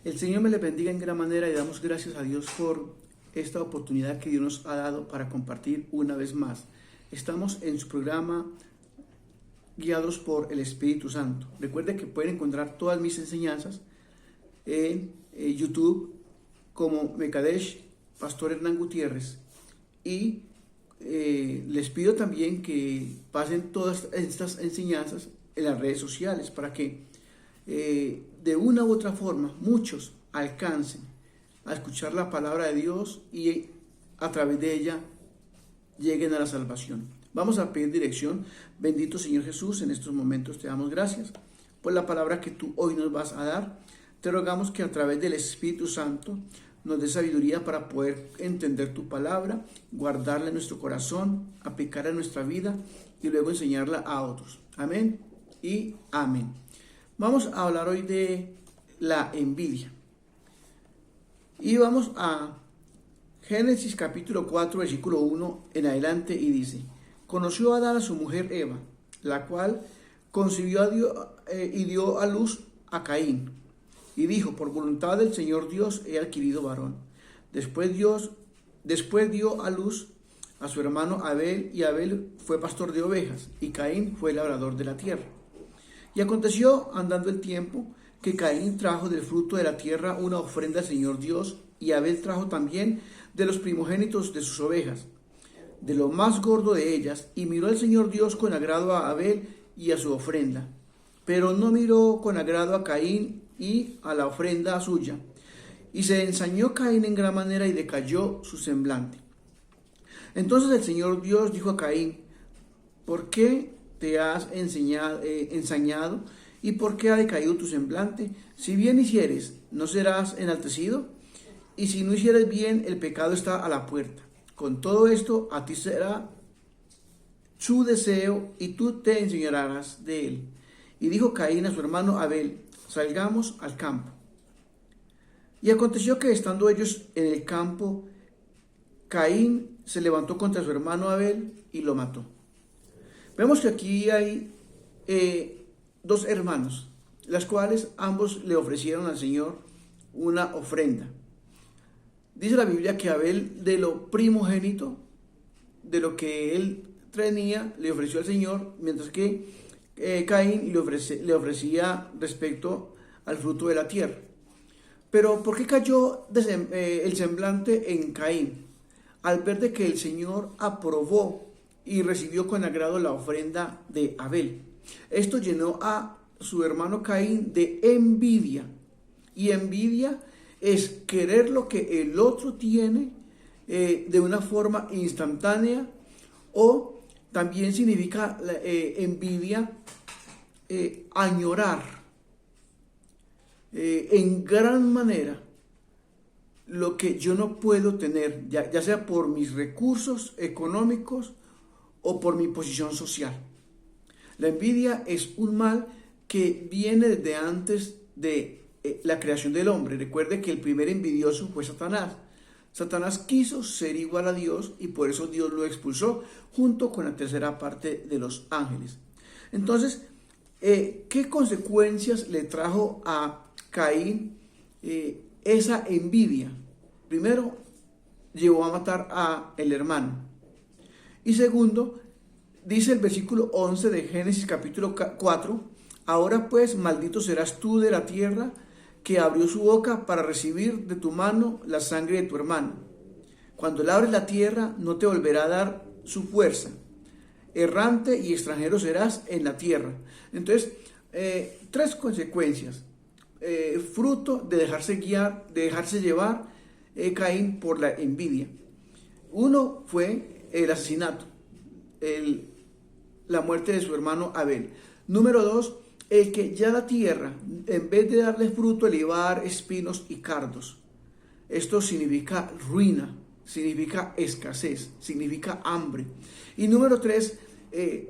El Señor me le bendiga en gran manera y damos gracias a Dios por esta oportunidad que Dios nos ha dado para compartir una vez más. Estamos en su programa Guiados por el Espíritu Santo. Recuerde que pueden encontrar todas mis enseñanzas en YouTube como Mekadesh Pastor Hernán Gutiérrez, y les pido también que pasen todas estas enseñanzas en las redes sociales para que de una u otra forma muchos alcancen a escuchar la palabra de Dios y a través de ella lleguen a la salvación. Vamos a pedir dirección. Bendito Señor Jesús, en estos momentos te damos gracias por la palabra que tú hoy nos vas a dar. Te rogamos que a través del Espíritu Santo nos dé sabiduría para poder entender tu palabra, guardarla en nuestro corazón, aplicarla en nuestra vida y luego enseñarla a otros. Amén y amén. Vamos a hablar hoy de la envidia. Y vamos a Génesis capítulo 4, versículo 1 en adelante, y dice: conoció Adán a su mujer Eva, la cual concibió y dio a luz a Caín. Y dijo: por voluntad del Señor Dios he adquirido varón. Después dio a luz a su hermano Abel, y Abel fue pastor de ovejas, y Caín fue labrador de la tierra. Y aconteció, andando el tiempo, que Caín trajo del fruto de la tierra una ofrenda al Señor Dios, y Abel trajo también de los primogénitos de sus ovejas, de lo más gordo de ellas. Y miró el Señor Dios con agrado a Abel y a su ofrenda, pero no miró con agrado a Caín y a la ofrenda suya. Y se ensañó Caín en gran manera y decayó su semblante. Entonces el Señor Dios dijo a Caín: ¿por qué te has ensañado y por qué ha decaído tu semblante? Si bien hicieres, ¿no serás enaltecido? Y si no hicieres bien, el pecado está a la puerta. Con todo esto, a ti será su deseo y tú te enseñorearás de él. Y dijo Caín a su hermano Abel: salgamos al campo. Y aconteció que, estando ellos en el campo, Caín se levantó contra su hermano Abel y lo mató. Vemos que aquí hay dos hermanos, las cuales ambos le ofrecieron al Señor una ofrenda. Dice la Biblia que Abel, de lo primogénito, de lo que él tenía, le ofreció al Señor, mientras que Caín le ofrecía respecto al fruto de la tierra. Pero ¿por qué cayó el semblante en Caín? Al ver de que el Señor aprobó y recibió con agrado la ofrenda de Abel. Esto llenó a su hermano Caín de envidia. Y envidia es querer lo que el otro tiene de una forma instantánea, o también significa envidia, añorar en gran manera lo que yo no puedo tener, ya sea por mis recursos económicos o por mi posición social. La envidia es un mal que viene desde antes de la creación del hombre. Recuerde que el primer envidioso fue Satanás. Satanás quiso ser igual a Dios y por eso Dios lo expulsó junto con la tercera parte de los ángeles. Entonces, ¿qué consecuencias le trajo a Caín esa envidia? Primero, llevó a matar a el hermano. Y segundo, dice el versículo 11 de Génesis capítulo 4: ahora pues, maldito serás tú de la tierra, que abrió su boca para recibir de tu mano la sangre de tu hermano. Cuando labres la tierra, no te volverá a dar su fuerza. Errante y extranjero serás en la tierra. Entonces, tres consecuencias. Fruto de dejarse guiar, de dejarse llevar Caín por la envidia. Uno fue el asesinato, la muerte de su hermano Abel. Número dos, el que ya la tierra, en vez de darle fruto, le iba a dar espinos y cardos. Esto significa ruina, significa escasez, significa hambre. Y número tres,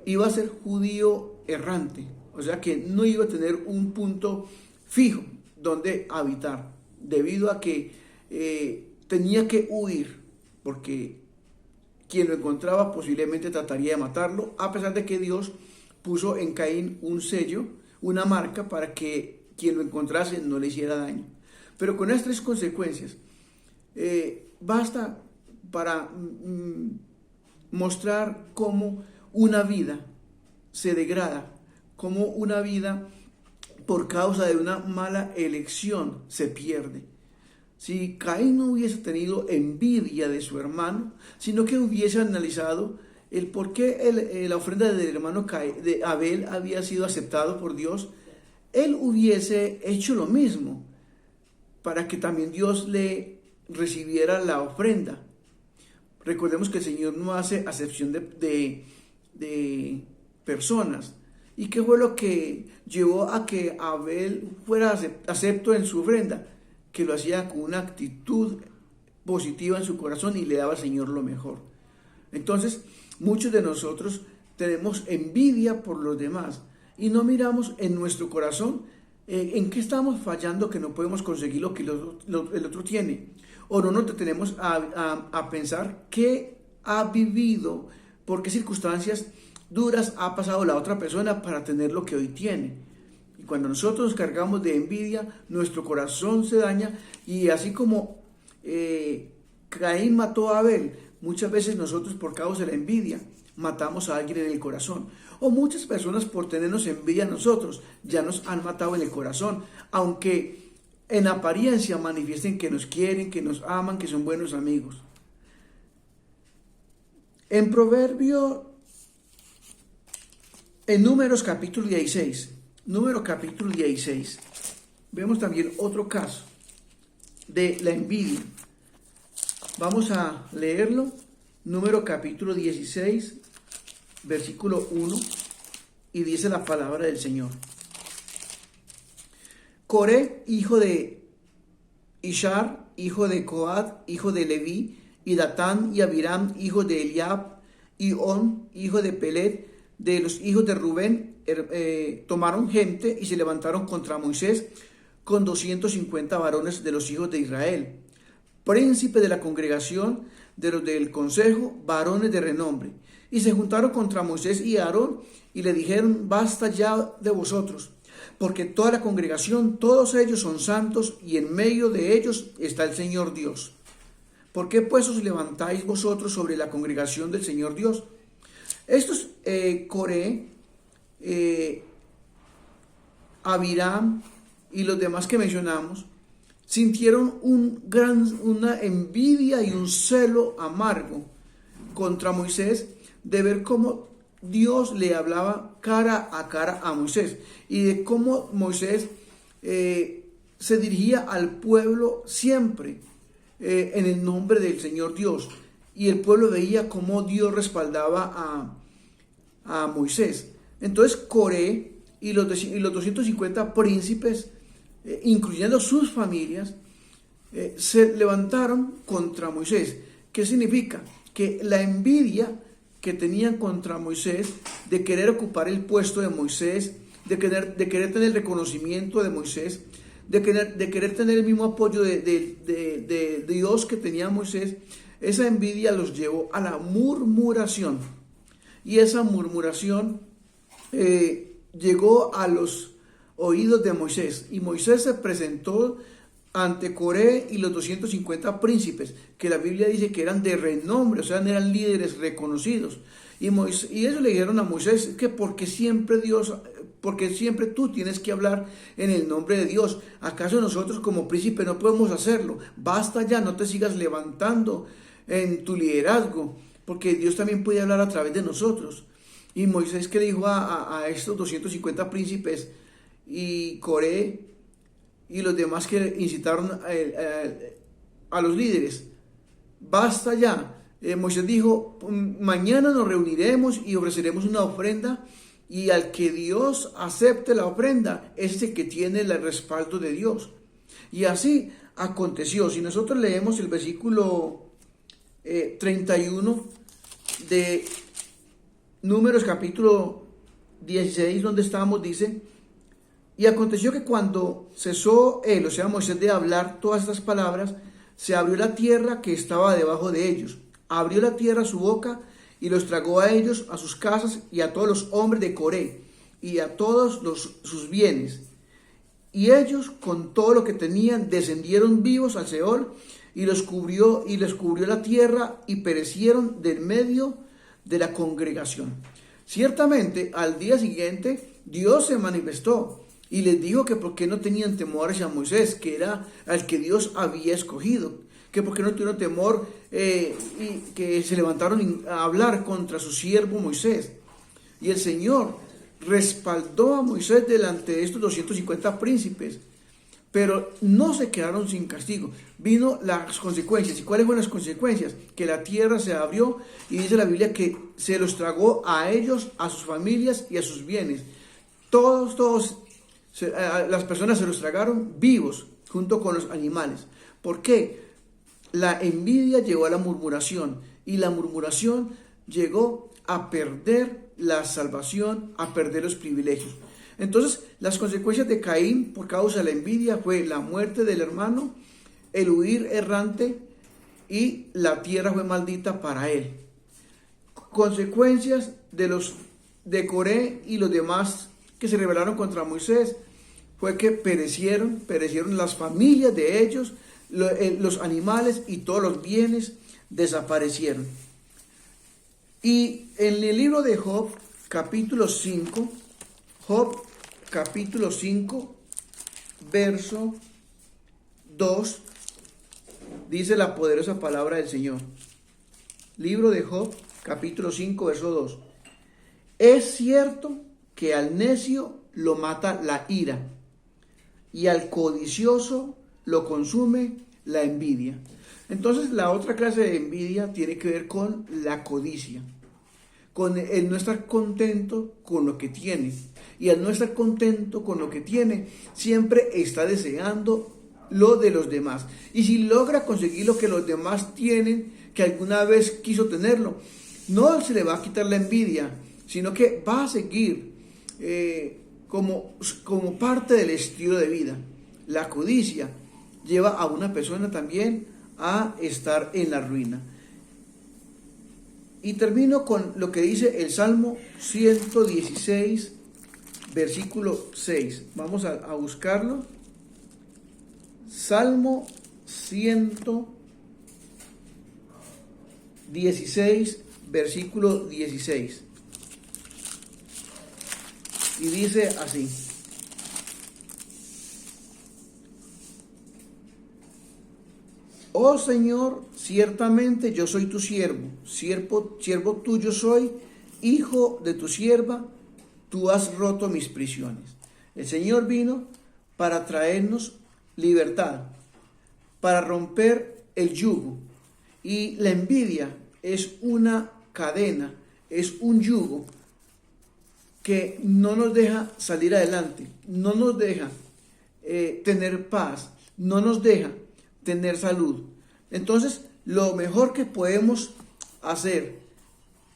iba a ser judío errante, o sea que no iba a tener un punto fijo donde habitar, debido a que tenía que huir, porque quien lo encontraba posiblemente trataría de matarlo, a pesar de que Dios puso en Caín un sello, una marca, para que quien lo encontrase no le hiciera daño. Pero con estas tres consecuencias, basta para mostrar cómo una vida se degrada, cómo una vida por causa de una mala elección se pierde. Si Caín no hubiese tenido envidia de su hermano, sino que hubiese analizado el por qué la ofrenda del hermano de Abel había sido aceptado por Dios, él hubiese hecho lo mismo para que también Dios le recibiera la ofrenda. Recordemos que el Señor no hace acepción de personas. ¿Y qué fue lo que llevó a que Abel fuera acepto en su ofrenda? Que lo hacía con una actitud positiva en su corazón y le daba al Señor lo mejor. Entonces, muchos de nosotros tenemos envidia por los demás y no miramos en nuestro corazón en qué estamos fallando, que no podemos conseguir lo que el otro tiene. O no nos detenemos a pensar qué ha vivido, por qué circunstancias duras ha pasado la otra persona para tener lo que hoy tiene. Y cuando nosotros nos cargamos de envidia, nuestro corazón se daña, y así como Caín mató a Abel, muchas veces nosotros por causa de la envidia matamos a alguien en el corazón. O muchas personas por tenernos envidia a nosotros ya nos han matado en el corazón, aunque en apariencia manifiesten que nos quieren, que nos aman, que son buenos amigos. En Números capítulo 16, vemos también otro caso de la envidia. Vamos a leerlo. Número capítulo 16, versículo 1, y dice la palabra del Señor. Coré, hijo de Ishar, hijo de Coat, hijo de Leví, y Datán y Abiram, hijo de Eliab, y On, hijo de Pelet, de los hijos de Rubén, tomaron gente y se levantaron contra Moisés con 250 varones de los hijos de Israel, príncipe de la congregación, de los del consejo, varones de renombre. Y se juntaron contra Moisés y Aarón y le dijeron: basta ya de vosotros, porque toda la congregación, todos ellos son santos, y en medio de ellos está el Señor Dios. ¿Por qué pues os levantáis vosotros sobre la congregación del Señor Dios? Estos Coré, Abiram y los demás que mencionamos sintieron una envidia y un celo amargo contra Moisés de ver cómo Dios le hablaba cara a cara a Moisés, y de cómo Moisés se dirigía al pueblo siempre en el nombre del Señor Dios, y el pueblo veía cómo Dios respaldaba a Moisés. Entonces Coré y los 250 príncipes, incluyendo sus familias, se levantaron contra Moisés. ¿Qué significa? Que la envidia que tenían contra Moisés, de querer ocupar el puesto de Moisés, de querer tener el reconocimiento de Moisés, de querer tener el mismo apoyo de Dios que tenía Moisés, esa envidia los llevó a la murmuración. Y esa murmuración llegó a los oídos de Moisés, y Moisés se presentó ante Coré y los 250 príncipes, que la Biblia dice que eran de renombre, o sea, eran líderes reconocidos. Y ellos le dijeron a Moisés que porque siempre tú tienes que hablar en el nombre de Dios. ¿Acaso nosotros como príncipe no podemos hacerlo? Basta ya, no te sigas levantando en tu liderazgo, porque Dios también puede hablar a través de nosotros. Y Moisés, que le dijo a estos 250 príncipes y Coré y los demás que incitaron a los líderes: basta ya. Moisés dijo: mañana nos reuniremos y ofreceremos una ofrenda, y al que Dios acepte la ofrenda es el que tiene el respaldo de Dios. Y así aconteció. Si nosotros leemos el versículo 31 de Números capítulo 16, donde estamos, dice: y aconteció que cuando cesó él, o sea Moisés, de hablar todas estas palabras, se abrió la tierra que estaba debajo de ellos. Abrió la tierra su boca y los tragó a ellos, a sus casas y a todos los hombres de Coré y a todos sus bienes. Y ellos, con todo lo que tenían, descendieron vivos al Seol, y les cubrió la tierra, y perecieron del medio de la congregación. Ciertamente, al día siguiente, Dios se manifestó y les dijo que por qué no tenían temor hacia Moisés, que era al que Dios había escogido, que por qué no tuvieron temor y que se levantaron a hablar contra su siervo Moisés. Y el Señor respaldó a Moisés delante de estos 250 príncipes, pero no se quedaron sin castigo. Vino las consecuencias. ¿Y cuáles fueron las consecuencias? Que la tierra se abrió y dice la Biblia que se los tragó a ellos, a sus familias y a sus bienes. Todos, las personas se los tragaron vivos junto con los animales. ¿Por qué? La envidia llegó a la murmuración, y la murmuración llegó a perder la salvación, a perder los privilegios. Entonces, las consecuencias de Caín por causa de la envidia fue la muerte del hermano, el huir errante, y la tierra fue maldita para él. Consecuencias de Coré y los demás que se rebelaron contra Moisés fue que perecieron las familias de ellos, los animales y todos los bienes desaparecieron. Y en el libro de Job, capítulo 5, verso 2, dice la poderosa palabra del Señor. Libro de Job, capítulo 5, verso 2. Es cierto que al necio lo mata la ira, y al codicioso lo consume la envidia. Entonces, la otra clase de envidia tiene que ver con la codicia, con el no estar contento con lo que tiene. Y al no estar contento con lo que tiene, siempre está deseando lo de los demás. Y si logra conseguir lo que los demás tienen, que alguna vez quiso tenerlo, no se le va a quitar la envidia, sino que va a seguir como parte del estilo de vida. La codicia lleva a una persona también a estar en la ruina. Y termino con lo que dice el Salmo 116, versículo 6. Vamos a buscarlo. Salmo 116, versículo 16. Y dice así: Oh Señor, ciertamente yo soy tu siervo tuyo soy, hijo de tu sierva, tú has roto mis prisiones. El Señor vino para traernos libertad, para romper el yugo. Y la envidia es una cadena, es un yugo que no nos deja salir adelante, no nos deja tener paz, no nos deja tener salud. Entonces, lo mejor que podemos hacer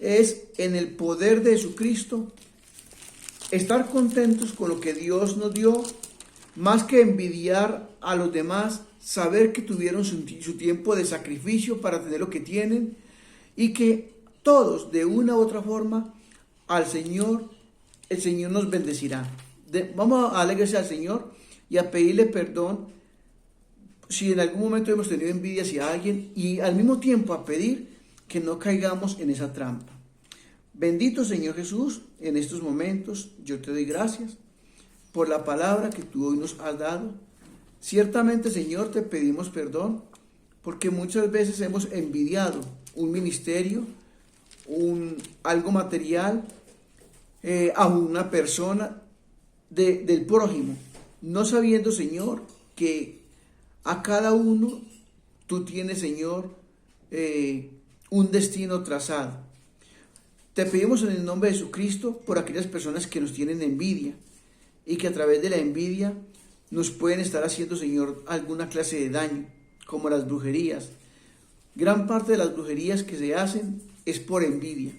es, en el poder de Jesucristo, estar contentos con lo que Dios nos dio, más que envidiar a los demás, saber que tuvieron su tiempo de sacrificio para tener lo que tienen, y que todos, de una u otra forma, el Señor nos bendecirá. Vamos a alegrarse al Señor y a pedirle perdón si en algún momento hemos tenido envidia hacia alguien, y al mismo tiempo a pedir que no caigamos en esa trampa. Bendito Señor Jesús, en estos momentos yo te doy gracias por la palabra que tú hoy nos has dado. Ciertamente, Señor, te pedimos perdón porque muchas veces hemos envidiado un ministerio, algo material, a una persona del prójimo, no sabiendo, Señor, que a cada uno tú tienes, Señor, un destino trazado. Te pedimos en el nombre de Jesucristo por aquellas personas que nos tienen envidia y que a través de la envidia nos pueden estar haciendo, Señor, alguna clase de daño, como las brujerías. Gran parte de las brujerías que se hacen es por envidia.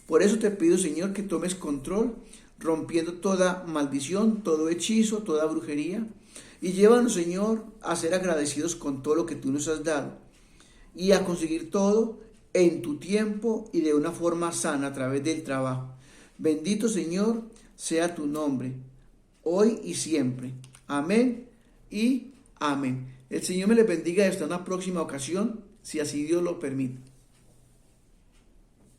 Por eso te pido, Señor, que tomes control, rompiendo toda maldición, todo hechizo, toda brujería. Y llévanos, Señor, a ser agradecidos con todo lo que tú nos has dado y a conseguir todo en tu tiempo y de una forma sana a través del trabajo. Bendito, Señor, sea tu nombre, hoy y siempre. Amén y amén. El Señor me les bendiga y hasta una próxima ocasión, si así Dios lo permite.